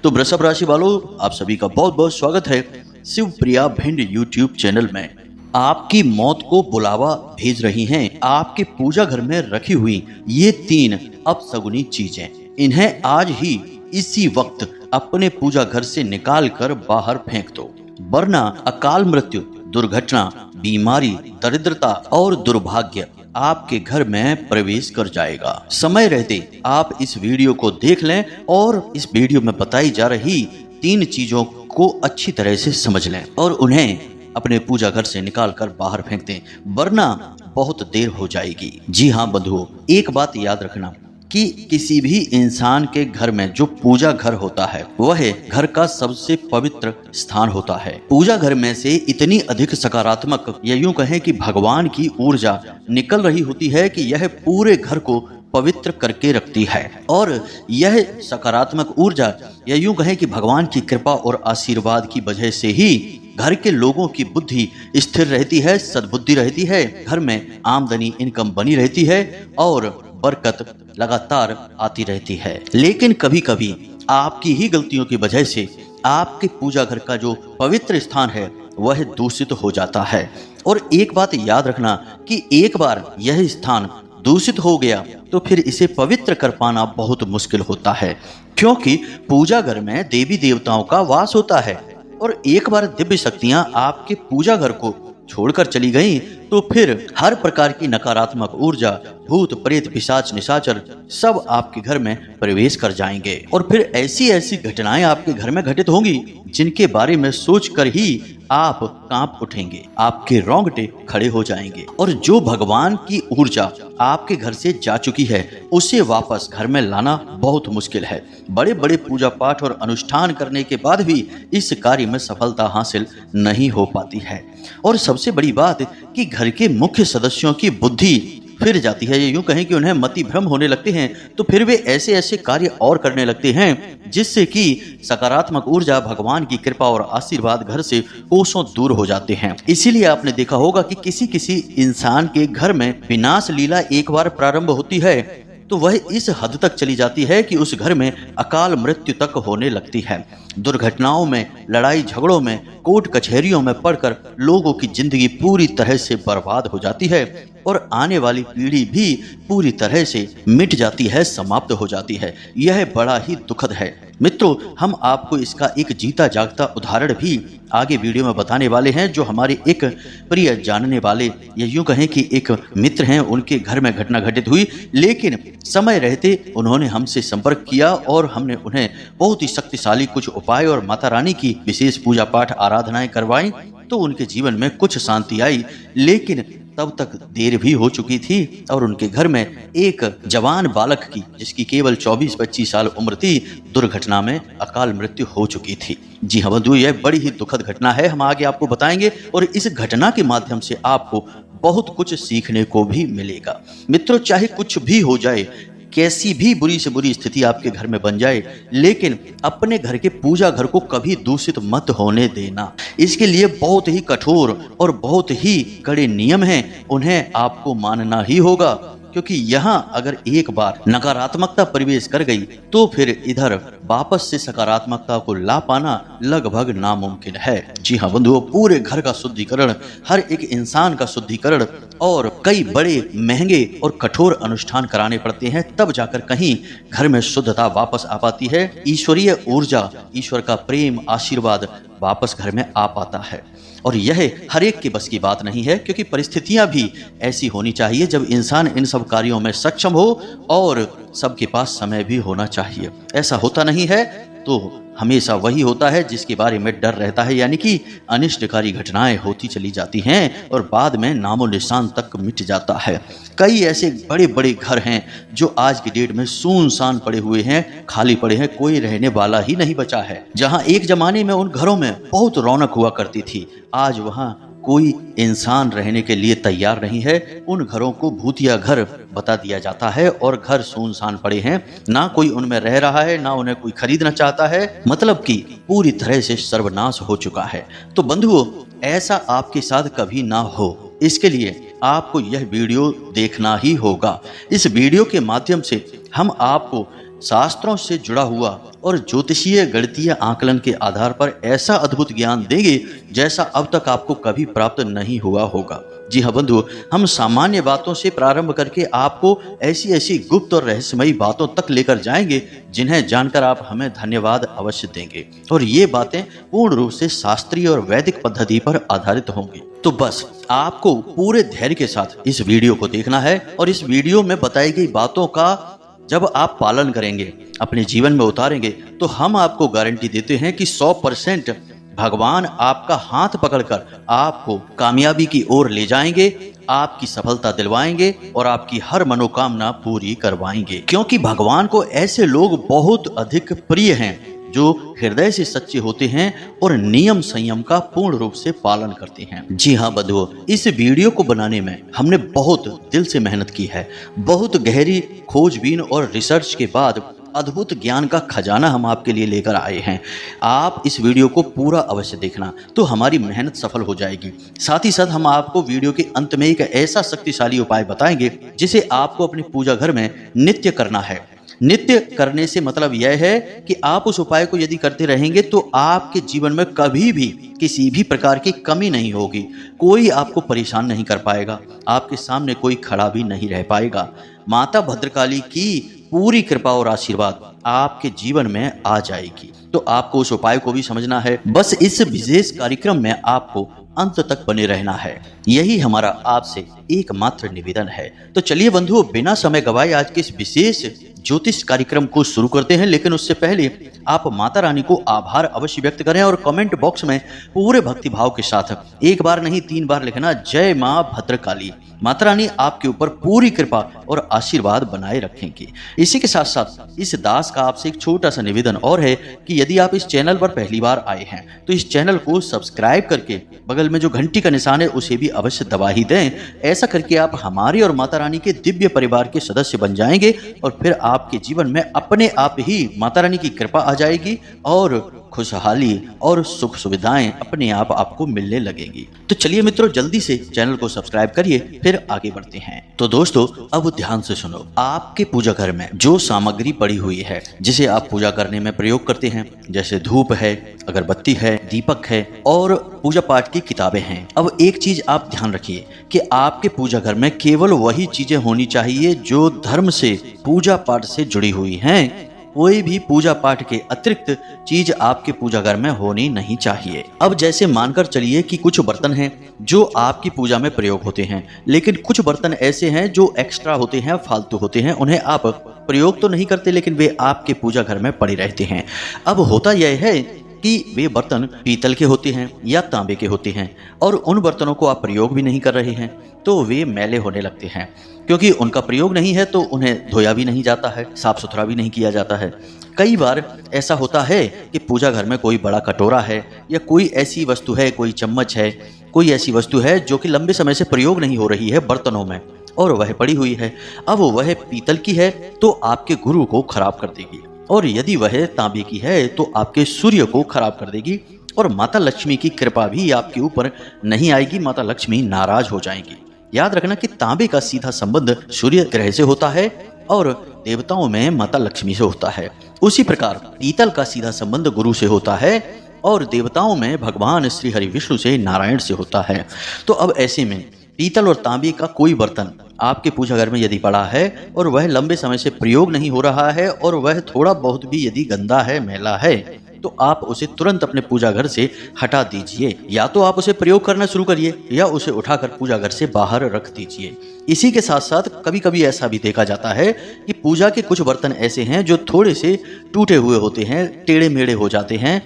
तो वृषभ राशि वालों, आप सभी का बहुत बहुत स्वागत है शिव प्रिया भिंड यूट्यूब चैनल में। आपकी मौत को बुलावा भेज रही हैं आपके पूजा घर में रखी हुई ये 3 अपशगुनी चीजें। इन्हें आज ही इसी वक्त अपने पूजा घर से निकाल कर बाहर फेंक दो, वरना अकाल मृत्यु, दुर्घटना, बीमारी, दरिद्रता और दुर्भाग्य आपके घर में प्रवेश कर जाएगा। समय रहते आप इस वीडियो को देख लें और इस वीडियो में बताई जा रही 3 चीजों को अच्छी तरह से समझ लें और उन्हें अपने पूजा घर से निकाल कर बाहर फेंक दें, वरना बहुत देर हो जाएगी। जी हाँ बंधुओं, एक बात याद रखना कि किसी भी इंसान के घर में जो पूजा घर होता है वह घर का सबसे पवित्र स्थान होता है। पूजा घर में से इतनी अधिक सकारात्मक या यूं कहें कि भगवान की ऊर्जा निकल रही होती है कि यह पूरे घर को पवित्र करके रखती है। और यह सकारात्मक ऊर्जा या यूं कहें कि भगवान की कृपा और आशीर्वाद की वजह से ही घर के लोगों की बुद्धि स्थिर रहती है, सद्बुद्धि रहती है, घर में आमदनी इनकम बनी रहती है और बरकत लगातार आती रहती है। लेकिन कभी कभी आपकी ही गलतियों की वजह से आपके पूजा घर का जो पवित्र स्थान है वह दूषित हो जाता है। और एक बात याद रखना कि एक बार यह स्थान दूषित हो गया तो फिर इसे पवित्र कर पाना बहुत मुश्किल होता है, क्योंकि पूजा घर में देवी देवताओं का वास होता है। और एक बार दिव्य शक्तियां आपके पूजा घर को छोड़कर चली गई तो फिर हर प्रकार की नकारात्मक ऊर्जा, भूत प्रेत पिशाच निशाचर सब आपके घर में प्रवेश कर जाएंगे। और फिर ऐसी ऐसी घटनाएं आपके घर में घटित होंगी जिनके बारे में सोचकर ही आप कांप उठेंगे, आपके रोंगटे खड़े हो जाएंगे। और जो भगवान की ऊर्जा आपके घर से जा चुकी है उसे वापस घर में लाना बहुत मुश्किल है। बड़े बड़े पूजा पाठ और अनुष्ठान करने के बाद भी इस कार्य में सफलता हासिल नहीं हो पाती है। और सबसे बड़ी बात कि घर के मुख्य सदस्यों की बुद्धि फिर जाती है, यूं कहें कि उन्हें मति भ्रम होने लगते हैं, तो फिर वे ऐसे ऐसे कार्य और करने लगते हैं जिससे कि सकारात्मक ऊर्जा, भगवान की कृपा और आशीर्वाद घर से कोसों दूर हो जाते हैं। इसीलिए आपने देखा होगा कि किसी किसी इंसान के घर में विनाश लीला एक बार प्रारंभ होती है तो वह इस हद तक चली जाती है कि उस घर में अकाल मृत्यु तक होने लगती है। दुर्घटनाओं में, लड़ाई झगड़ों में, कोर्ट कचहरियों में पड़कर लोगों की जिंदगी पूरी तरह से बर्बाद हो जाती है और आने वाली पीढ़ी भी पूरी तरह से मिट जाती है, समाप्त हो जाती है। यह बड़ा ही दुखद है। मित्रों, हम आपको इसका एक जीता जागता उदाहरण भी आगे वीडियो में बताने वाले हैं, जो हमारे एक प्रिय जानने वाले या यूं कहें कि एक मित्र हैं, उनके घर में घटना घटित हुई, लेकिन समय रहते उन्होंने हमसे संपर्क किया और हमने उन्हें बहुत ही शक्तिशाली कुछ उपाय और माता रानी की विशेष पूजा पाठ आराधनाएं करवाई तो उनके जीवन में कुछ शांति आई। लेकिन तब तक देर भी हो चुकी थी और उनके घर में एक जवान बालक की, जिसकी केवल 24-25 साल उम्र थी, दुर्घटना में अकाल मृत्यु हो चुकी थी। जी हाँ बंधु, यह बड़ी ही दुखद घटना है, हम आगे आपको बताएंगे और इस घटना के माध्यम से आपको बहुत कुछ सीखने को भी मिलेगा। मित्रों, चाहे कुछ भी हो जाए, कैसी भी बुरी से बुरी स्थिति आपके घर में बन जाए, लेकिन अपने घर के पूजा घर को कभी दूषित मत होने देना। इसके लिए बहुत ही कठोर और बहुत ही कड़े नियम हैं, उन्हें आपको मानना ही होगा, क्योंकि यहाँ अगर एक बार नकारात्मकता प्रवेश कर गई तो फिर इधर वापस से सकारात्मकता को ला पाना लगभग नामुमकिन है। जी हाँ बंधुओं, पूरे घर का शुद्धिकरण, हर एक इंसान का शुद्धिकरण और कई बड़े महंगे और कठोर अनुष्ठान कराने पड़ते हैं, तब जाकर कहीं घर में शुद्धता वापस आ पाती है। ईश्वरीय ऊर्जा, ईश्वर का प्रेम, आशीर्वाद वापस घर में आ पाता है। और यह हर एक के बस की बात नहीं है, क्योंकि परिस्थितियां भी ऐसी होनी चाहिए जब इंसान इन सब कार्यों में सक्षम हो और सबके पास समय भी होना चाहिए। ऐसा होता नहीं है तो हमेशा वही होता है जिसके बारे में डर रहता है, यानी कि अनिष्टकारी घटनाएं होती चली जाती हैं और बाद में नामो निशान तक मिट जाता है। कई ऐसे बड़े बड़े घर हैं जो आज की डेट में सुनसान पड़े हुए हैं, खाली पड़े हैं, कोई रहने वाला ही नहीं बचा है। जहां एक जमाने में उन घरों में बहुत रौनक हुआ करती थी, आज वहां कोई इंसान रहने के लिए तैयार नहीं है। उन घरों को भूतिया घर बता दिया जाता है और घर सुनसान पड़े हैं, ना कोई उनमें रह रहा है, ना उन्हें कोई खरीदना चाहता है, मतलब कि पूरी तरह से सर्वनाश हो चुका है। तो बंधुओं, ऐसा आपके साथ कभी ना हो, इसके लिए आपको यह वीडियो देखना ही होगा। इस वीडियो के माध्यम से हम आपको शास्त्रों से जुड़ा हुआ और ज्योतिषीय गणितीय आकलन के आधार पर ऐसा अद्भुत ज्ञान देंगे जैसा अब तक आपको कभी प्राप्त नहीं हुआ होगा। जी हाँ बंधु, हम सामान्य बातों से प्रारंभ करके आपको ऐसी ऐसी गुप्त और रहस्यमयी बातों तक लेकर जाएंगे जिन्हें जानकर आप हमें धन्यवाद अवश्य देंगे। और ये बातें पूर्ण रूप से शास्त्रीय और वैदिक पद्धति पर आधारित होंगी। तो बस आपको पूरे धैर्य के साथ इस वीडियो को देखना है और इस वीडियो में बताई गई बातों का जब आप पालन करेंगे, अपने जीवन में उतारेंगे, तो हम आपको गारंटी देते हैं कि 100% भगवान आपका हाथ पकड़कर आपको कामयाबी की ओर ले जाएंगे, आपकी सफलता दिलवाएंगे और आपकी हर मनोकामना पूरी करवाएंगे। क्योंकि भगवान को ऐसे लोग बहुत अधिक प्रिय हैं जो हृदय से सच्चे होते हैं और नियम संयम का पूर्ण रूप से पालन करते हैं। जी हाँ बंधुओं, इस वीडियो को बनाने में हमने बहुत दिल से मेहनत की है। बहुत गहरी खोजबीन और रिसर्च के बाद अद्भुत ज्ञान का खजाना हम आपके लिए लेकर आए हैं। आप इस वीडियो को पूरा अवश्य देखना, तो हमारी मेहनत सफल हो जाएगी। साथ ही साथ हम आपको वीडियो के अंत में एक ऐसा शक्तिशाली उपाय बताएंगे जिसे आपको अपने पूजा घर में नित्य करना है। नित्य करने से मतलब यह है कि आप उस उपाय को यदि करते रहेंगे तो आपके जीवन में कभी भी किसी भी प्रकार की कमी नहीं होगी। कोई आपको परेशान नहीं कर पाएगा, आपके सामने कोई खड़ा भी नहीं रह पाएगा। माता भद्रकाली की पूरी कृपा और आशीर्वाद आपके जीवन में आ जाएगी। तो आपको उस उपाय को भी समझना है। बस इस विशेष कार्यक्रम में आपको अंत तक बने रहना है, यही हमारा आपसे एकमात्र निवेदन है। तो चलिए बंधुओं, बिना समय गवाए आज के इस विशेष ज्योतिष कार्यक्रम को शुरू करते हैं। लेकिन उससे पहले आप माता रानी को आभार अवश्य व्यक्त करें और कमेंट बॉक्स में पूरे भक्ति भाव के साथ एक बार नहीं 3 बार लिखना, जय मां भद्रकाली। माता रानी आपके ऊपर पूरी कृपा और आशीर्वाद बनाए रखेंगी। इसी के साथ साथ इस दास का आपसे एक छोटा सा निवेदन और है कि यदि आप इस चैनल पर पहली बार आए हैं तो इस चैनल को सब्सक्राइब करके बगल में जो घंटी का निशान है उसे भी अवश्य दबा ही दें। ऐसा करके आप हमारे और माता रानी के दिव्य परिवार के सदस्य बन जाएंगे और फिर आपके जीवन में अपने आप ही माता रानी की कृपा आ जाएगी और खुशहाली और सुख सुविधाएं अपने आप आपको मिलने लगेंगी। तो चलिए मित्रों, जल्दी से चैनल को सब्सक्राइब करिए, फिर आगे बढ़ते हैं। तो दोस्तों, अब ध्यान से सुनो। आपके पूजा घर में जो सामग्री पड़ी हुई है जिसे आप पूजा करने में प्रयोग करते हैं, जैसे धूप है, अगरबत्ती है, दीपक है और पूजा पाठ की किताबें हैं। अब एक चीज आप ध्यान रखिए कि आपके पूजा घर में केवल वही चीजें होनी चाहिए जो धर्म से, पूजा पाठ से जुड़ी हुई हैं। कोई भी पूजा पाठ के अतिरिक्त चीज आपके पूजा घर में होनी नहीं चाहिए। अब जैसे मानकर चलिए कि कुछ बर्तन हैं जो आपकी पूजा में प्रयोग होते हैं, लेकिन कुछ बर्तन ऐसे हैं जो एक्स्ट्रा होते हैं, फालतू होते हैं। उन्हें आप प्रयोग तो नहीं करते लेकिन वे आपके पूजा घर में पड़े रहते हैं। अब होता यह है कि वे बर्तन पीतल के होते हैं या तांबे के होते हैं और उन बर्तनों को आप प्रयोग भी नहीं कर रहे हैं तो वे मैले होने लगते हैं। क्योंकि उनका प्रयोग नहीं है तो उन्हें धोया भी नहीं जाता है, साफ सुथरा भी नहीं किया जाता है। कई बार ऐसा होता है कि पूजा घर में कोई बड़ा कटोरा है या कोई ऐसी वस्तु है, कोई चम्मच है, कोई ऐसी वस्तु है जो कि लंबे समय से प्रयोग नहीं हो रही है बर्तनों में और वह पड़ी हुई है। अब वह पीतल की है तो आपके गुरु को खराब कर देगी और यदि वह तांबे की है तो आपके सूर्य को खराब कर देगी और माता लक्ष्मी की कृपा भी आपके ऊपर नहीं आएगी। माता लक्ष्मी नाराज हो जाएंगी। याद रखना कि तांबे का सीधा संबंध सूर्य ग्रह से होता है और देवताओं में माता लक्ष्मी से होता है। उसी प्रकार पीतल का सीधा संबंध गुरु से होता है और देवताओं में भगवान श्री हरि विष्णु से, नारायण से होता है। तो अब ऐसे में पीतल और तांबे का कोई बर्तन आपके पूजा घर में यदि पड़ा है और वह लंबे समय से प्रयोग नहीं हो रहा है और वह थोड़ा बहुत भी यदि गंदा है, मैला है, तो आप उसे तुरंत अपने पूजा घर से हटा दीजिए। या तो आप उसे प्रयोग करना शुरू करिए या उसे उठाकर पूजा घर से बाहर रख दीजिए। इसी के साथ साथ कभी कभी ऐसा भी देखा जाता है कि पूजा के कुछ बर्तन ऐसे हैं जो थोड़े से टूटे हुए होते हैं, टेढ़े मेढ़े हो जाते हैं,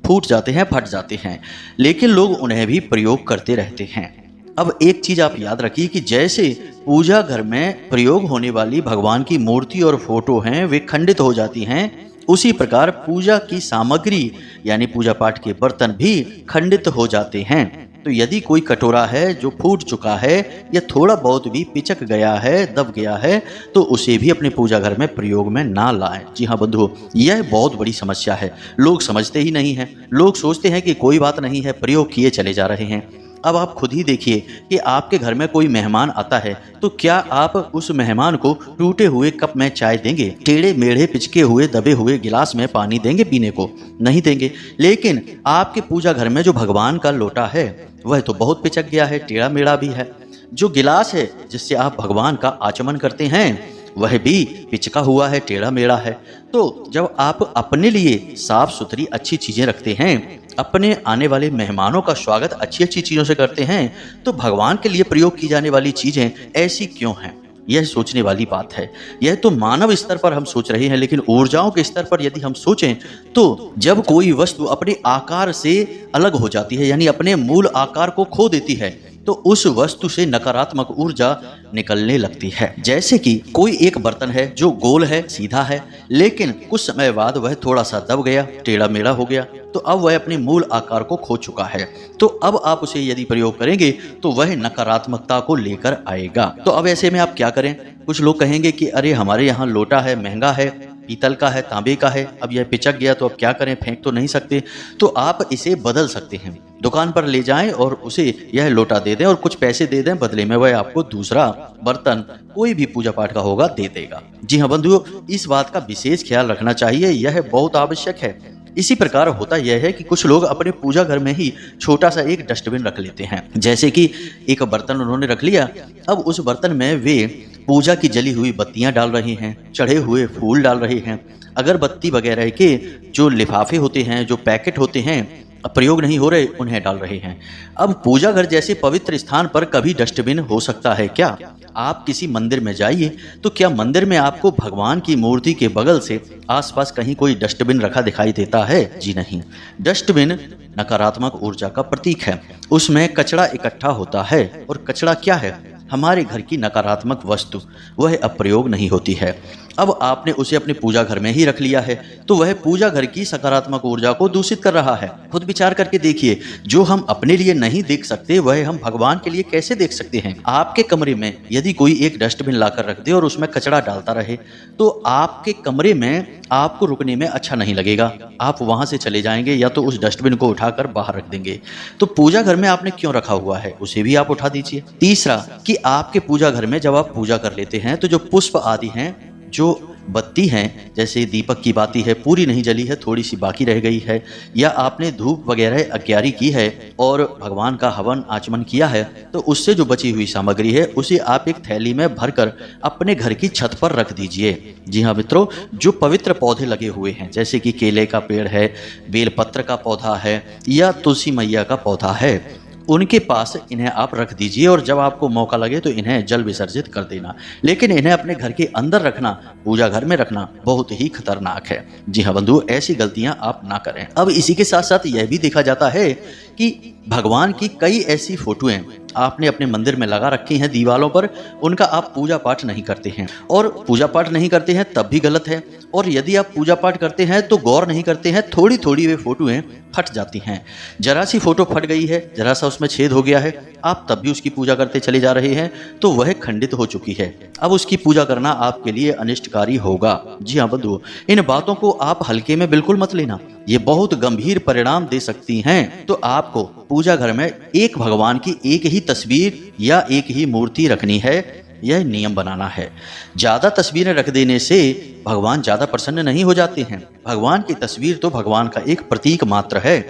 फूट जाते हैं, फट जाते हैं, लेकिन लोग उन्हें भी प्रयोग करते रहते हैं। अब एक चीज आप याद रखिए कि जैसे पूजा घर में प्रयोग होने वाली भगवान की मूर्ति और फोटो हैं वे खंडित हो जाती हैं, उसी प्रकार पूजा की सामग्री यानी पूजा पाठ के बर्तन भी खंडित हो जाते हैं। तो यदि कोई कटोरा है जो फूट चुका है या थोड़ा बहुत भी पिचक गया है, दब गया है, तो उसे भी अपने पूजा घर में प्रयोग में ना लाएं। जी हाँ बंधुओं, यह बहुत बड़ी समस्या है। लोग समझते ही नहीं हैं। लोग सोचते हैं कि कोई बात नहीं है, प्रयोग किए चले जा रहे हैं। अब आप खुद ही देखिए कि आपके घर में कोई मेहमान आता है तो क्या आप उस मेहमान को टूटे हुए कप में चाय देंगे? टेढ़े मेढ़े पिचके हुए दबे हुए गिलास में पानी देंगे पीने को? नहीं देंगे। लेकिन आपके पूजा घर में जो भगवान का लोटा है वह तो बहुत पिचक गया है, टेढ़ा मेढ़ा भी है। जो गिलास है जिससे आप भगवान का आचमन करते हैं वह भी पिचका हुआ है, टेढ़ा मेढ़ा है। तो जब आप अपने लिए साफ सुथरी अच्छी चीजें रखते हैं, अपने आने वाले मेहमानों का स्वागत अच्छी अच्छी चीजों से करते हैं, तो भगवान के लिए प्रयोग की जाने वाली चीजें ऐसी क्यों हैं? यह सोचने वाली बात है। यह तो मानव स्तर पर हम सोच रहे हैं, लेकिन ऊर्जाओं के स्तर पर यदि हम सोचें तो जब कोई वस्तु अपने आकार से अलग हो जाती है, यानी अपने मूल आकार को खो देती है, तो उस वस्तु से नकारात्मक ऊर्जा निकलने लगती है। जैसे कि कोई एक बर्तन है जो गोल है, सीधा है, लेकिन कुछ समय बाद वह थोड़ा सा दब गया, टेढ़ा मेढ़ा हो गया, तो अब वह अपने मूल आकार को खो चुका है। तो अब आप उसे यदि प्रयोग करेंगे तो वह नकारात्मकता को लेकर आएगा। तो अब ऐसे में आप क्या करें? कुछ लोग कहेंगे कि अरे हमारे यहाँ लोटा है, महंगा है, पीतल का है, तांबे का है, अब यह पिचक गया तो अब क्या करें, फेंक तो नहीं सकते। तो आप इसे बदल सकते हैं। दुकान पर ले जाएं और उसे यह लोटा दे दें और कुछ पैसे दे दें, बदले में वह आपको दूसरा बर्तन कोई भी पूजा पाठ का होगा दे देगा। जी हाँ बंधुओं, इस बात का विशेष ख्याल रखना चाहिए, यह बहुत आवश्यक है। इसी प्रकार होता यह है कि कुछ लोग अपने पूजा घर में ही छोटा सा एक डस्टबिन रख लेते हैं। जैसे कि एक बर्तन उन्होंने रख लिया, अब उस बर्तन में वे पूजा की जली हुई बत्तियां डाल रहे हैं, चढ़े हुए फूल डाल रहे हैं, अगरबत्ती वगैरह के जो लिफाफे होते हैं, जो पैकेट होते हैं प्रयोग नहीं हो रहे, उन्हें डाल रहे हैं। अब पूजा घर जैसे पवित्र स्थान पर कभी डस्टबिन हो सकता है क्या? आप किसी मंदिर में जाइए तो क्या मंदिर में आपको भगवान की मूर्ति के बगल से आसपास कहीं कोई डस्टबिन रखा दिखाई देता है? जी नहीं। डस्टबिन नकारात्मक ऊर्जा का प्रतीक है। उसमें कचरा इकट्ठा होता है, और कचरा क्या है? हमारे घर की नकारात्मक वस्तु, वह अब प्रयोग नहीं होती है। अब आपने उसे अपने पूजा घर में ही रख लिया है तो वह पूजा घर की सकारात्मक ऊर्जा को दूषित कर रहा है। खुद विचार करके देखिए, जो हम अपने लिए नहीं देख सकते वह हम भगवान के लिए कैसे देख सकते हैं? आपके कमरे में यदि कोई एक डस्टबिन लाकर रख दे और उसमें कचरा डालता रहे तो आपके कमरे में आपको रुकने में अच्छा नहीं लगेगा, आप वहां से चले जाएंगे या तो उस डस्टबिन को उठाकर बाहर रख देंगे। तो पूजा घर में आपने क्यों रखा हुआ है, उसे भी आप उठा दीजिए। तीसरा कि आपके पूजा घर में जब आप पूजा कर लेते हैं तो जो पुष्प आदि हैं, जो बत्ती हैं, जैसे दीपक की बाती है, पूरी नहीं जली है, थोड़ी सी बाकी रह गई है, या आपने धूप वगैरह अग्यारी की है और भगवान का हवन आचमन किया है, तो उससे जो बची हुई सामग्री है उसे आप एक थैली में भरकर अपने घर की छत पर रख दीजिए। जी हाँ मित्रों, जो पवित्र पौधे लगे हुए हैं, जैसे कि केले का पेड़ है, बेलपत्र का पौधा है, या तुलसी मैया का पौधा है, उनके पास इन्हें आप रख दीजिए और जब आपको मौका लगे तो इन्हें जल विसर्जित कर देना। लेकिन इन्हें अपने घर के अंदर रखना, पूजा घर में रखना बहुत ही खतरनाक है। जी हाँ बंधु, ऐसी गलतियां आप ना करें। अब इसी के साथ साथ यह भी देखा जाता है कि भगवान की कई ऐसी फोटोएं आपने अपने मंदिर में लगा रखी हैं दीवारों पर, उनका आप पूजा पाठ नहीं करते हैं, और पूजा पाठ नहीं करते हैं तब भी गलत है। और यदि आप पूजा पाठ करते हैं तो गौर नहीं करते हैं, थोड़ी थोड़ी वे फोटोएं फट जाती हैं। जरा सी फोटो फट गई है, जरा सा उसमें छेद हो गया है, आप तब भी उसकी पूजा करते चले जा रहे हैं, तो वह खंडित हो चुकी है। अब उसकी पूजा करना आपके लिए अनिष्टकारी होगा। जी हाँ बंधुओं, इन बातों को आप हल्के में बिल्कुल मत लेना, ये बहुत गंभीर परिणाम दे सकती हैं। तो आपको पूजा घर में एक भगवान की एक ही तस्वीर या एक ही मूर्ति रखनी है, यह नियम बनाना है। ज्यादा तस्वीरें रख देने से भगवान ज्यादा प्रसन्न नहीं हो जाते हैं। भगवान की तस्वीर तो भगवान का एक प्रतीक मात्र है,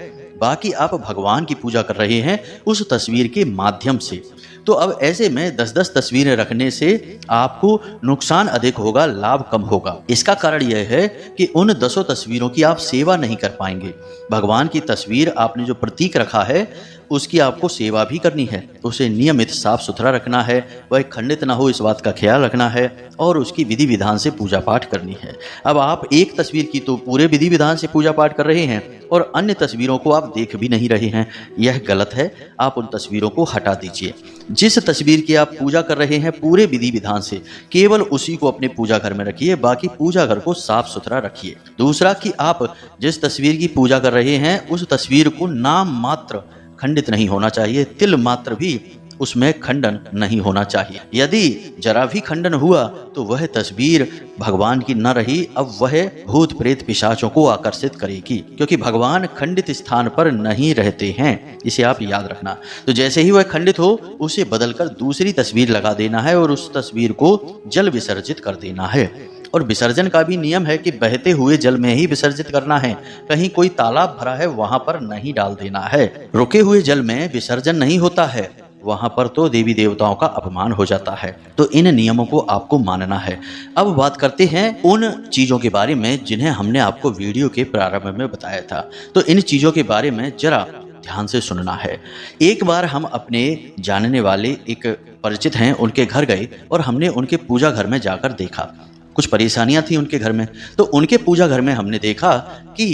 बाकी आप भगवान की पूजा कर रहे हैं उस तस्वीर के माध्यम से। तो अब ऐसे में 10-10 तस्वीरें रखने से आपको नुकसान अधिक होगा, लाभ कम होगा। इसका कारण यह है कि उन 10 तस्वीरों की आप सेवा नहीं कर पाएंगे। भगवान की तस्वीर आपने जो प्रतीक रखा है उसकी आपको सेवा भी करनी है, उसे नियमित साफ सुथरा रखना है, वह खंडित ना हो इस बात का ख्याल रखना है, और उसकी विधि विधान से पूजा पाठ करनी है। अब आप एक तस्वीर की तो पूरे विधि विधान से पूजा पाठ कर रहे हैं और अन्य तस्वीरों को आप देख भी नहीं रहे हैं, यह गलत है। आप उन तस्वीरों को हटा दीजिए। जिस तस्वीर की आप पूजा कर रहे हैं पूरे विधि विधान से, केवल उसी को अपने पूजा घर में रखिए, बाकी पूजा घर को साफ सुथरा रखिए। दूसरा कि आप जिस तस्वीर की पूजा कर रहे हैं उस तस्वीर को नाम मात्र खंडित नहीं होना चाहिए, तिल मात्र भी उसमें खंडन नहीं होना चाहिए। यदि जरा भी खंडन हुआ तो वह तस्वीर भगवान की न रही, अब वह भूत प्रेत पिशाचों को आकर्षित करेगी, क्योंकि भगवान खंडित स्थान पर नहीं रहते हैं, इसे आप याद रखना। तो जैसे ही वह खंडित हो उसे बदलकर दूसरी तस्वीर लगा देना है और उस तस्वीर को जल विसर्जित कर देना है। और विसर्जन का भी नियम है कि बहते हुए जल में ही विसर्जित करना है, कहीं कोई तालाब भरा है वहां पर नहीं डाल देना है। रुके हुए जल में विसर्जन नहीं होता है, वहां पर तो देवी देवताओं का अपमान हो जाता है। तो इन नियमों को आपको मानना है। अब बात करते हैं उन चीजों के बारे में जिन्हें हमने आपको वीडियो के प्रारंभ में बताया था। तो इन चीजों के बारे में जरा ध्यान से सुनना है। एक बार हम अपने जानने वाले एक परिचित हैं, उनके घर गए और हमने उनके पूजा घर में जाकर देखा। कुछ परेशानियां थी उनके घर में, तो उनके पूजा घर में हमने देखा कि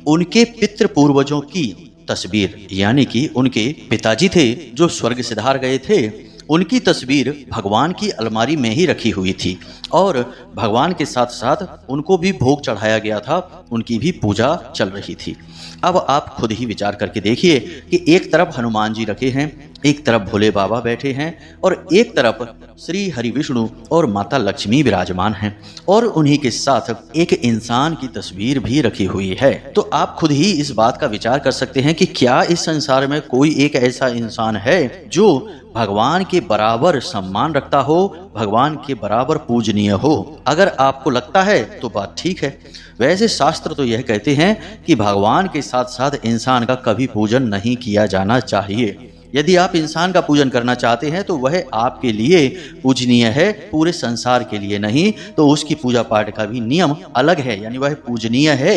उनके पितृ पूर्वजों की तस्वीर, यानी कि उनके पिताजी थे जो स्वर्ग सिधार गए थे, उनकी तस्वीर भगवान की अलमारी में ही रखी हुई थी और भगवान के साथ साथ उनको भी भोग चढ़ाया गया था, उनकी भी पूजा चल रही थी। अब आप खुद ही विचार करके देखिए कि एक तरफ हनुमान जी रखे हैं, एक तरफ भोले बाबा बैठे हैं और एक तरफ श्री हरि विष्णु और माता लक्ष्मी विराजमान हैं और उन्हीं के साथ एक इंसान की तस्वीर भी रखी हुई है। तो आप खुद ही इस बात का विचार कर सकते हैं कि क्या इस संसार में कोई एक ऐसा इंसान है जो भगवान के बराबर सम्मान रखता हो, भगवान के बराबर पूजनीय हो। अगर आपको लगता है तो बात ठीक है। वैसे शास्त्र तो यह कहते हैं कि भगवान के साथ साथ इंसान का कभी पूजन नहीं किया जाना चाहिए। यदि आप इंसान का पूजन करना चाहते हैं तो वह आपके लिए पूजनीय है, पूरे संसार के लिए नहीं। तो उसकी पूजा पाठ का भी नियम अलग है, यानी वह पूजनीय है,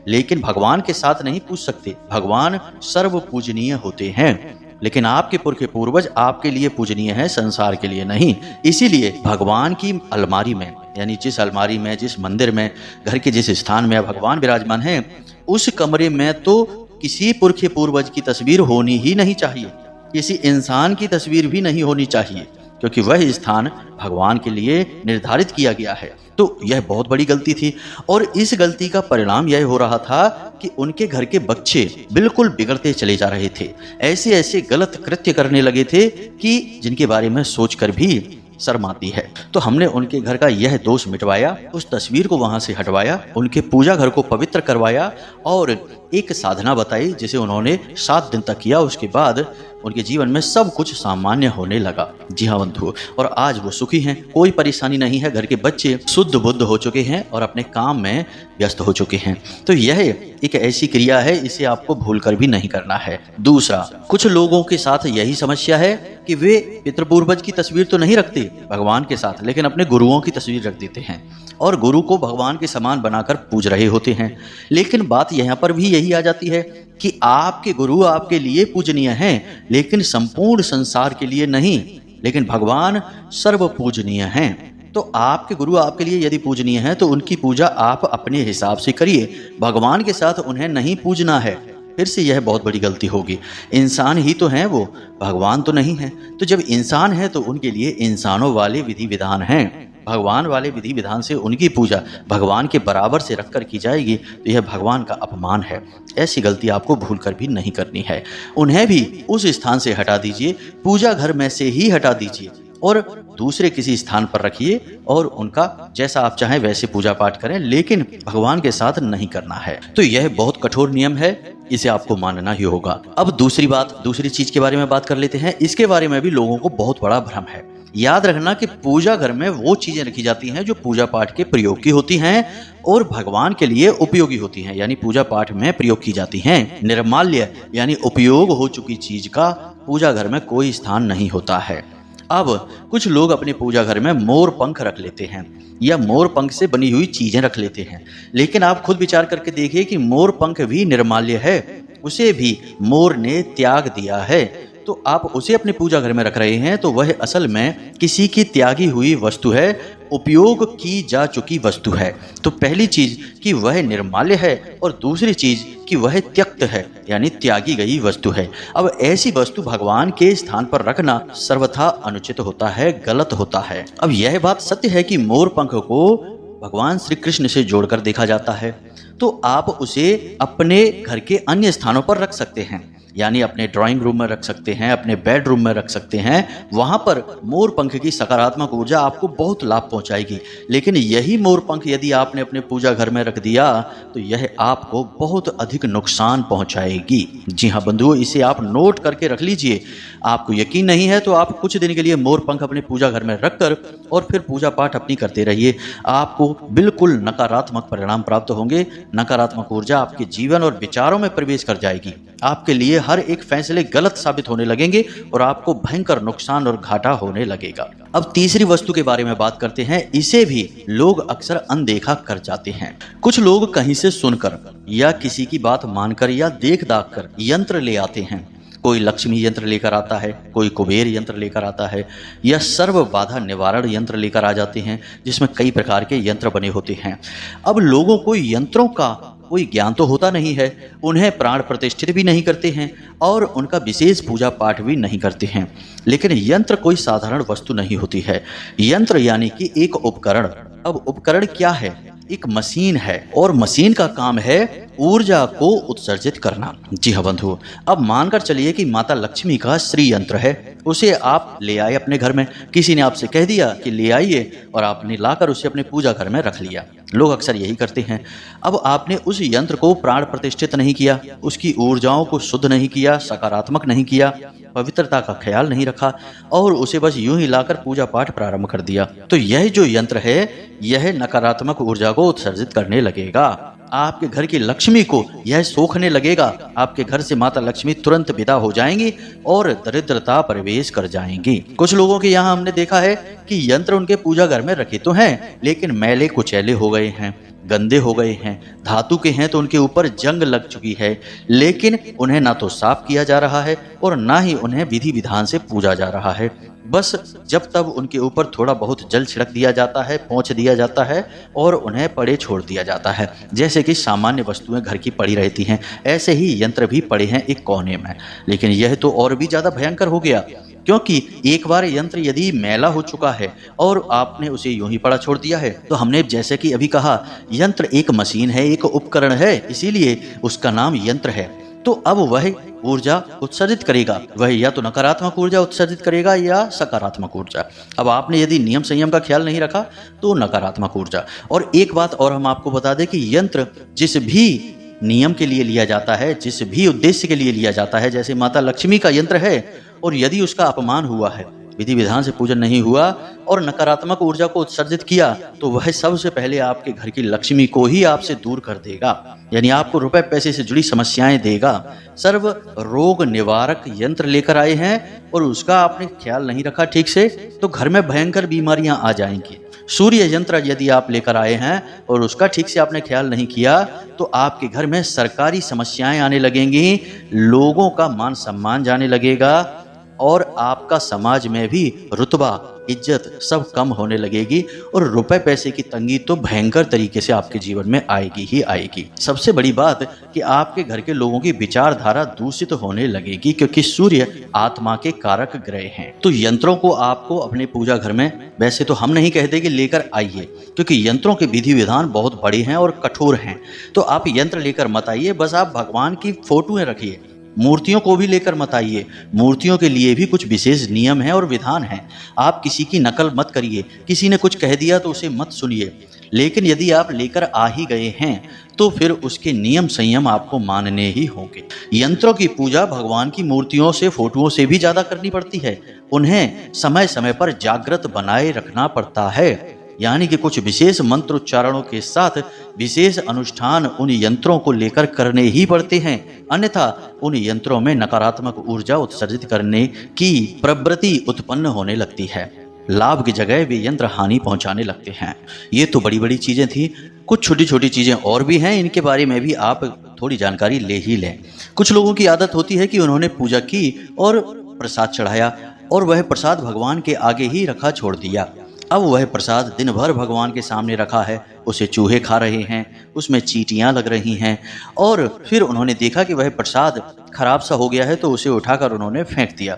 लेकिन भगवान के साथ नहीं पूज सकते। भगवान सर्व पूजनीय होते हैं, लेकिन आपके पुरखे पूर्वज आपके लिए पूजनीय है, संसार के लिए नहीं। इसीलिए भगवान की अलमारी में, यानी जिस अलमारी में, जिस मंदिर में, घर के जिस स्थान में भगवान विराजमान है, उस कमरे में तो किसी पुरखे पूर्वज की तस्वीर होनी ही नहीं चाहिए, किसी इंसान की तस्वीर भी नहीं होनी चाहिए, क्योंकि वह स्थान भगवान के लिए निर्धारित किया गया है। तो यह बहुत बड़ी गलती थी और इस गलती का परिणाम यह हो रहा था कि उनके घर के बच्चे बिल्कुल बिगड़ते चले जा रहे थे, ऐसे ऐसे गलत कृत्य करने लगे थे कि जिनके बारे में सोचकर भी शर्म आती है। तो हमने उनके घर का यह दोष मिटवाया, उस तस्वीर को वहां से हटवाया, उनके पूजा घर को पवित्र करवाया और एक साधना बताई जिसे उन्होंने 7 दिन तक किया। उसके बाद उनके जीवन में सब कुछ सामान्य होने लगा। जी हाँ बंधु, और आज वो सुखी हैं, कोई परेशानी नहीं है। घर के बच्चे शुद्ध बुद्ध हो चुके हैं और अपने काम में व्यस्त हो चुके हैं। तो यह एक ऐसी क्रिया है, इसे आपको भूलकर भी नहीं करना है। दूसरा, कुछ लोगों के साथ यही समस्या है कि वे पितृपूर्वज की तस्वीर तो नहीं रखते भगवान के साथ, लेकिन अपने गुरुओं की तस्वीर रख देते हैं और गुरु को भगवान के समान बनाकर पूज रहे होते हैं। लेकिन बात यहाँ पर भी यही आ जाती है कि आपके गुरु आपके लिए पूजनीय हैं, लेकिन संपूर्ण संसार के लिए नहीं। लेकिन भगवान सर्व पूजनीय हैं। तो आपके गुरु आपके लिए यदि पूजनीय हैं तो उनकी पूजा आप अपने हिसाब से करिए, भगवान के साथ उन्हें नहीं पूजना है। फिर से यह बहुत बड़ी गलती होगी। इंसान ही तो हैं वो, भगवान तो नहीं है। तो जब इंसान है तो उनके लिए इंसानों वाले विधि विधान हैं, भगवान वाले विधि विधान से उनकी पूजा भगवान के बराबर से रखकर की जाएगी तो यह भगवान का अपमान है। ऐसी गलती आपको भूलकर भी नहीं करनी है। उन्हें भी उस स्थान से हटा दीजिए, पूजा घर में से ही हटा दीजिए और दूसरे किसी स्थान पर रखिए और उनका जैसा आप चाहें वैसे पूजा पाठ करें, लेकिन भगवान के साथ नहीं करना है। तो यह बहुत कठोर नियम है, इसे आपको मानना ही होगा। अब दूसरी चीज के बारे में बात कर लेते हैं। इसके बारे में भी लोगों को बहुत बड़ा भ्रम है। याद रखना कि पूजा घर में वो चीजें रखी जाती हैं जो पूजा पाठ के प्रयोग की होती हैं और भगवान के लिए उपयोगी होती हैं, यानी पूजा पाठ में प्रयोग की जाती हैं। निर्माल्य यानी उपयोग हो चुकी चीज का पूजा घर में कोई स्थान नहीं होता है। अब कुछ लोग अपने पूजा घर में मोर पंख रख लेते हैं या मोर पंख से बनी हुई चीजें रख लेते हैं, लेकिन आप खुद विचार करके देखिए कि मोर पंख भी निर्माल्य है, उसे भी मोर ने त्याग दिया है। तो आप उसे अपने पूजा घर में रख रहे हैं तो वह असल में किसी की त्यागी हुई वस्तु है, उपयोग की जा चुकी वस्तु है। तो पहली चीज कि वह निर्माल्य है और दूसरी चीज कि वह त्यक्त है, यानी त्यागी गई वस्तु है। अब ऐसी वस्तु भगवान के स्थान पर रखना सर्वथा अनुचित होता है, गलत होता है। अब यह बात सत्य है कि मोर पंख को भगवान श्री कृष्ण से जोड़कर देखा जाता है, तो आप उसे अपने घर के अन्य स्थानों पर रख सकते हैं। यानी अपने ड्राइंग रूम में रख सकते हैं, अपने बेडरूम में रख सकते हैं। वहां पर मोर पंख की सकारात्मक ऊर्जा आपको बहुत लाभ पहुंचाएगी। लेकिन यही मोर पंख यदि आपने अपने पूजा घर में रख दिया तो यह आपको बहुत अधिक नुकसान पहुंचाएगी। जी हाँ बंधुओं, इसे आप नोट करके रख लीजिए। आपको यकीन नहीं है तो आप कुछ दिन के लिए मोर पंख अपने पूजा घर में रखकर और फिर पूजा पाठ अपनी करते रहिए। आपको बिल्कुल नकारात्मक परिणाम प्राप्त होंगे। नकारात्मक ऊर्जा आपके जीवन और विचारों में प्रवेश कर जाएगी। आपके लिए हर एक फैसले गलत साबित होने लगेंगे और आपको भयंकर नुकसान और घाटा होने लगेगा। अब तीसरी वस्तु के बारे में बात करते हैं। इसे भी लोग अक्सर अनदेखा कर जाते हैं। कुछ लोग कहीं से सुनकर या किसी की बात मानकर या देख दाख कर यंत्र ले आते हैं। कोई लक्ष्मी यंत्र लेकर आता है, कोई कुबेर यंत्र लेकर आता है, या सर्व बाधा निवारण यंत्र लेकर आ जाते हैं, जिसमें कई प्रकार के यंत्र बने होते हैं। अब लोगों को यंत्रों का कोई ज्ञान तो होता नहीं है, उन्हें प्राण प्रतिष्ठित भी नहीं करते हैं और उनका विशेष पूजा पाठ भी नहीं करते हैं। लेकिन यंत्र कोई साधारण वस्तु नहीं होती है। यंत्र यानी कि एक उपकरण। अब उपकरण क्या है? एक मशीन है और मशीन का काम है ऊर्जा को उत्सर्जित करना। जी हाँ बंधुओं, अब मानकर चलिए कि माता लक्ष्मी का श्री यंत्र है, उसे आप ले आए अपने घर में। किसी ने आपसे कह दिया कि ले आइए और आपने लाकर उसे अपने पूजा घर में रख लिया। लोग अक्सर यही करते हैं। अब आपने उस यंत्र को प्राण प्रतिष्ठित नहीं किया, उसकी ऊर्जाओं को शुद्ध नहीं किया, सकारात्मक नहीं किया, पवित्रता का ख्याल नहीं रखा और उसे बस यूं ही लाकर पूजा पाठ प्रारंभ कर दिया, तो यह जो यंत्र है यह नकारात्मक ऊर्जा को उत्सर्जित करने लगेगा। आपके घर की लक्ष्मी को यह सोखने लगेगा। आपके घर से माता लक्ष्मी तुरंत विदा हो जाएंगी और दरिद्रता प्रवेश कर जाएंगी। कुछ लोगों के यहाँ हमने देखा है कि यंत्र उनके पूजा घर में रखे तो हैं, लेकिन मैले कुचैले हो गए हैं, गंदे हो गए हैं। धातु के हैं तो उनके ऊपर जंग लग चुकी है, लेकिन उन्हें ना तो साफ किया जा रहा है और ना ही उन्हें विधि विधान से पूजा जा रहा है। बस जब तब उनके ऊपर थोड़ा बहुत जल छिड़क दिया जाता है, पोंछ दिया जाता है और उन्हें पड़े छोड़ दिया जाता है, जैसे कि सामान्य वस्तुएं घर की पड़ी रहती हैं। ऐसे ही यंत्र भी पड़े हैं एक कोने में। लेकिन यह तो और भी ज्यादा भयंकर हो गया, क्योंकि एक बार यंत्र यदि मैला हो चुका है और आपने उसे यूं ही पड़ा छोड़ दिया है, तो हमने जैसे कि अभी कहा यंत्र एक मशीन है, एक उपकरण है, इसीलिए उसका नाम यंत्र है। तो अब वह ऊर्जा उत्सर्जित करेगा, वह या तो नकारात्मक ऊर्जा उत्सर्जित करेगा या सकारात्मक ऊर्जा। अब आपने यदि नियम संयम का ख्याल नहीं रखा तो नकारात्मक ऊर्जा। और एक बात और हम आपको बता दें कि यंत्र जिस भी नियम के लिए लिया जाता है, जिस भी उद्देश्य के लिए लिया जाता है, जैसे माता लक्ष्मी का यंत्र है, और यदि उसका अपमान हुआ है, विधि विधान से पूजन नहीं हुआ और नकारात्मक ऊर्जा को उत्सर्जित किया, तो वह सबसे पहले आपके घर की लक्ष्मी को ही आपसे दूर कर देगा, यानी आपको रुपए पैसे से जुड़ी समस्याएं देगा। सर्व रोग निवारक यंत्र लेकर आए हैं और उसका आपने ख्याल नहीं रखा ठीक से, तो घर में भयंकर बीमारियां आ जाएंगी। सूर्य यंत्र यदि आप लेकर आए हैं और उसका ठीक से आपने ख्याल नहीं किया, तो आपके घर में सरकारी समस्याएं आने लगेंगी, लोगों का मान सम्मान जाने लगेगा और आपका समाज में भी रुतबा, इज्जत सब कम होने लगेगी और रुपए पैसे की तंगी तो भयंकर तरीके से आपके जीवन में आएगी ही आएगी। सबसे बड़ी बात कि आपके घर के लोगों की विचारधारा दूषित होने लगेगी, क्योंकि सूर्य आत्मा के कारक ग्रह हैं। तो यंत्रों को आपको अपने पूजा घर में, वैसे तो हम नहीं कहते कि लेकर आइए, क्योंकि यंत्रों के विधि विधान बहुत बड़े हैं और कठोर हैं। तो आप यंत्र लेकर मत आइए, बस आप भगवान की फोटोएं रखिए। मूर्तियों को भी लेकर मत आइए, मूर्तियों के लिए भी कुछ विशेष नियम है और विधान है। आप किसी की नकल मत करिए, किसी ने कुछ कह दिया तो उसे मत सुनिए। लेकिन यदि आप लेकर आ ही गए हैं तो फिर उसके नियम संयम आपको मानने ही होंगे। यंत्रों की पूजा भगवान की मूर्तियों से, फोटोओं से भी ज्यादा करनी पड़ती है। उन्हें समय समय पर जागृत बनाए रखना पड़ता है, यानी कि कुछ विशेष मंत्र उच्चारणों के साथ विशेष अनुष्ठान उन यंत्रों को लेकर करने ही पड़ते हैं, अन्यथा उन यंत्रों में नकारात्मक ऊर्जा उत्सर्जित करने की प्रवृत्ति उत्पन्न होने लगती है। लाभ की जगह वे यंत्र हानि पहुंचाने लगते हैं। ये तो बड़ी बड़ी चीजें थी। कुछ छोटी छोटी चीजें और भी हैं, इनके बारे में भी आप थोड़ी जानकारी ले ही लें। कुछ लोगों की आदत होती है कि उन्होंने पूजा की और प्रसाद चढ़ाया और वह प्रसाद भगवान के आगे ही रखा छोड़ दिया। अब वह प्रसाद दिन भर भगवान के सामने रखा है, उसे चूहे खा रहे हैं, उसमें चींटियां लग रही हैं, और फिर उन्होंने देखा कि वह प्रसाद खराब सा हो गया है तो उसे उठाकर उन्होंने फेंक दिया।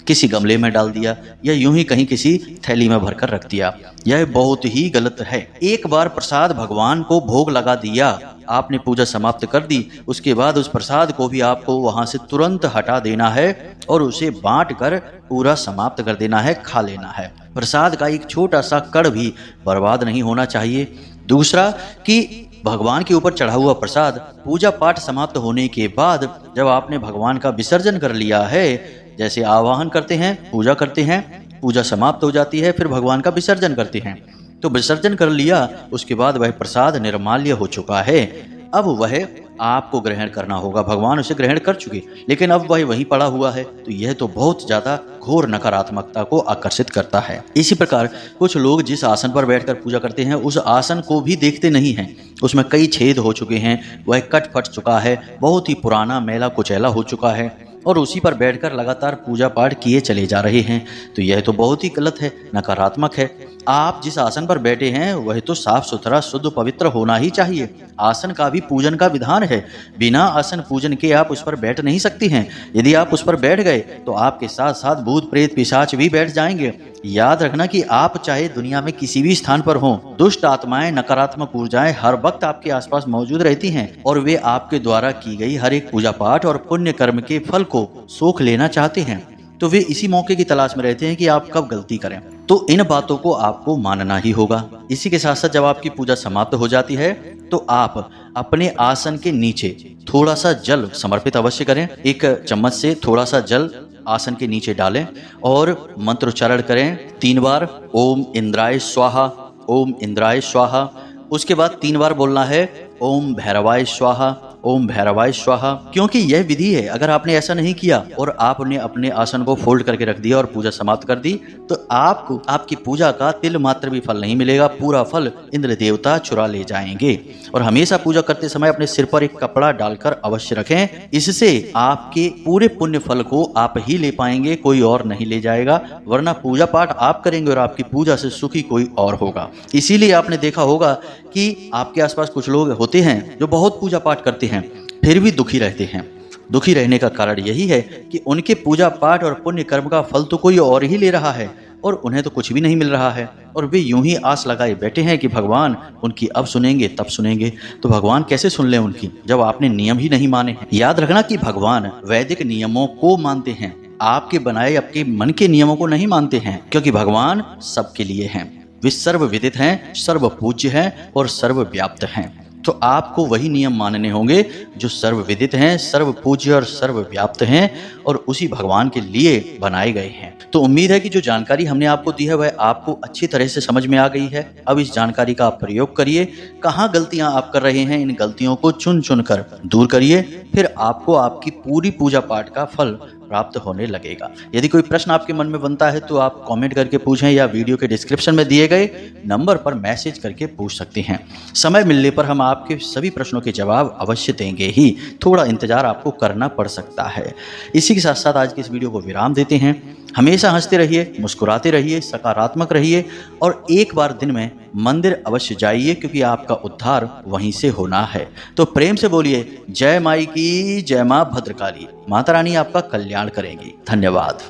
किसी गमले में डाल दिया या यूं ही कहीं किसी थैली में भरकर रख दिया। यह बहुत ही गलत है। एक बार प्रसाद भगवान को भोग लगा दिया, आपने पूजा समाप्त कर दी, उसके बाद उस प्रसाद को भी आपको वहां से तुरंत हटा देना है और उसे बांट कर पूरा समाप्त कर देना है, खा लेना है। प्रसाद का एक छोटा सा कण भी बर्बाद नहीं होना चाहिए। दूसरा कि भगवान के ऊपर चढ़ा हुआ प्रसाद पूजा पाठ समाप्त होने के बाद जब आपने भगवान का विसर्जन कर लिया है, जैसे आवाहन करते हैं, पूजा करते हैं, पूजा समाप्त हो जाती है, फिर भगवान का विसर्जन करते हैं, तो विसर्जन कर लिया, उसके बाद वह प्रसाद निर्माल्य हो चुका है। अब वह आपको ग्रहण करना होगा। भगवान उसे ग्रहण कर चुके, लेकिन अब वह वहीं पड़ा हुआ है, तो यह तो बहुत ज्यादा घोर नकारात्मकता को आकर्षित करता है। इसी प्रकार कुछ लोग जिस आसन पर बैठकर पूजा करते हैं उस आसन को भी देखते नहीं हैं, उसमें कई छेद हो चुके हैं, वह कट फट चुका है, बहुत ही पुराना मैला कुचैला हो चुका है और उसी पर बैठकर लगातार पूजा पाठ किए चले जा रहे हैं, तो यह तो बहुत ही गलत है, नकारात्मक है। आप जिस आसन पर बैठे हैं वह तो साफ सुथरा शुद्ध पवित्र होना ही चाहिए। आसन का भी पूजन का विधान है, बिना आसन पूजन के आप उस पर बैठ नहीं सकती हैं। यदि आप उस पर बैठ गए तो आपके साथ साथ भूत प्रेत पिशाच भी बैठ जाएंगे। याद रखना कि आप चाहे दुनिया में किसी भी स्थान पर हों, दुष्ट आत्माएं, नकारात्मक ऊर्जाएं हर वक्त आपके आसपास मौजूद रहती हैं और वे आपके द्वारा की गई हर एक पूजा पाठ और पुण्य कर्म के फल को सोख लेना चाहते हैं। तो वे इसी मौके की तलाश में रहते हैं कि आप कब गलती करें। तो इन बातों को आपको मानना ही होगा। इसी के साथ साथ जब आपकी पूजा समाप्त हो जाती है तो आप अपने आसन के नीचे थोड़ा सा जल समर्पित अवश्य करें। एक चम्मच से थोड़ा सा जल आसन के नीचे डालें और मंत्रोच्चारण करें 3 बार, ओम इंद्राय स्वाहा, ओम इंद्राय स्वाहा। उसके बाद 3 बार बोलना है ओम भैरवाय स्वाहा, ओम भैरवाय स्वाहा। क्योंकि यह विधि है, अगर आपने ऐसा नहीं किया और आपने अपने आसन को फोल्ड करके रख दिया और पूजा समाप्त कर दी तो आपको आपकी पूजा का तिल मात्र भी फल नहीं मिलेगा, पूरा फल इंद्र देवता चुरा ले जाएंगे। और हमेशा पूजा करते समय अपने सिर पर एक कपड़ा डालकर अवश्य रखें, इससे आपके पूरे पुण्य फल को आप ही ले पाएंगे, कोई और नहीं ले जाएगा। वरना पूजा पाठ आप करेंगे और आपकी पूजा से सुखी कोई और होगा। इसीलिए आपने देखा होगा कि आपके आसपास कुछ लोग होते हैं जो बहुत पूजा पाठ करते हैं फिर भी दुखी रहते हैं। दुखी रहने का कारण यही है कि उनके पूजा पाठ और पुण्य कर्म का फल तो कोई और ही ले रहा है और उन्हें तो कुछ भी नहीं मिल रहा है और वे यूं ही आस लगाए बैठे हैं कि भगवान उनकी अब सुनेंगे तब सुनेंगे। तो भगवान कैसे सुन लें उनकी जब आपने नियम ही नहीं माने हैं। याद रखना कि भगवान वैदिक नियमों को मानते हैं, आपके बनाए आपके मन के नियमों को नहीं मानते हैं, क्योंकि भगवान सबके लिए हैं। वे सर्व विदित हैं, सर्व पूज्य हैं और सर्वव्याप्त हैं। तो आपको वही नियम मानने होंगे जो सर्व विदित हैं, सर्व पूज्य और सर्वव्याप्त हैं और उसी भगवान के लिए बनाए गए हैं। तो उम्मीद है कि जो जानकारी हमने आपको दी है वह आपको अच्छी तरह से समझ में आ गई है। अब इस जानकारी का आप प्रयोग करिए, कहाँ गलतियां आप कर रहे हैं इन गलतियों को चुन चुन कर दूर करिए, फिर आपको आपकी पूरी पूजा पाठ का फल प्राप्त होने लगेगा। यदि कोई प्रश्न आपके मन में बनता है तो आप कमेंट करके पूछें या वीडियो के डिस्क्रिप्शन में दिए गए नंबर पर मैसेज करके पूछ सकते हैं। समय मिलने पर हम आपके सभी प्रश्नों के जवाब अवश्य देंगे ही, थोड़ा इंतजार आपको करना पड़ सकता है। इसी के साथ साथ आज की इस वीडियो को विराम देते हैं। हमेशा हंसते रहिए, मुस्कुराते रहिए, सकारात्मक रहिए और एक बार दिन में मंदिर अवश्य जाइए, क्योंकि आपका उद्धार वहीं से होना है। तो प्रेम से बोलिए जय माई की जय, मां भद्रकाली। माता रानी आपका कल्याण करेंगी। धन्यवाद।